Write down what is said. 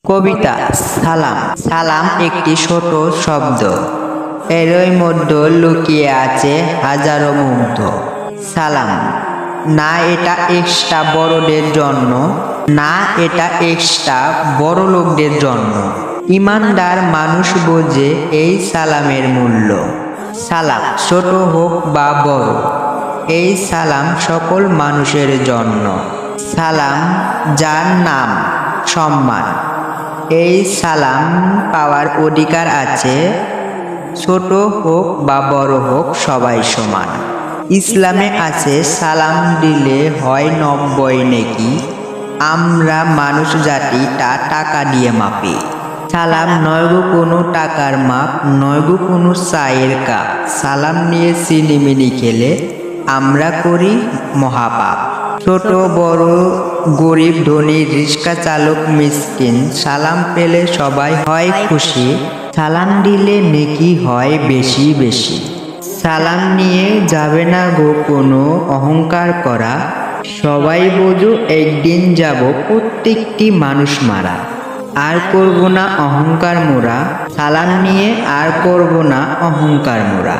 কবিতা সালাম। সালাম একটি ছোট শব্দ, এরই মধ্যে লুকিয়ে আছে হাজারো মুগ্ধ। সালাম না এটা এক্সট্রা বড়দের জন্য, না এটা এক্সট্রা বড় লোকদের জন্য। ইমানদার মানুষ বোঝে এই সালামের মূল্য। সালাম ছোট হোক বা বড়, এই সালাম সকল মানুষের জন্য। সালাম যার নাম সম্মান, এই সালাম পাওয়ার অধিকার আছে। ছোট হোক বা বড় হোক সবাই সমান। ইসলামে আছে সালাম দিলে হয় 90 নেকি, আমরা মানুষ জাতি তা টাকা দিয়ে মাপি। সালাম নয় গো কোনো টাকার মাপ, নয় গো কোনো চায়ের কাপ। সালাম নিয়ে সিনিমিনি খেলে আমরা করি মহাপাপ। ছোট বড় গরিব ধনী রিক্সা চালক মিসকিন, সালাম পেলে সবাই হয় খুশি। সালাম দিলে নেকি হয় বেশি বেশি। সালাম নিয়ে যাবে না গো কোনো অহংকার করা, সবাই বোঝো একদিন যাব প্রত্যেকটি মানুষ মারা। আর করব না অহংকার মোরা, সালাম নিয়ে আর করব না অহংকার মোরা।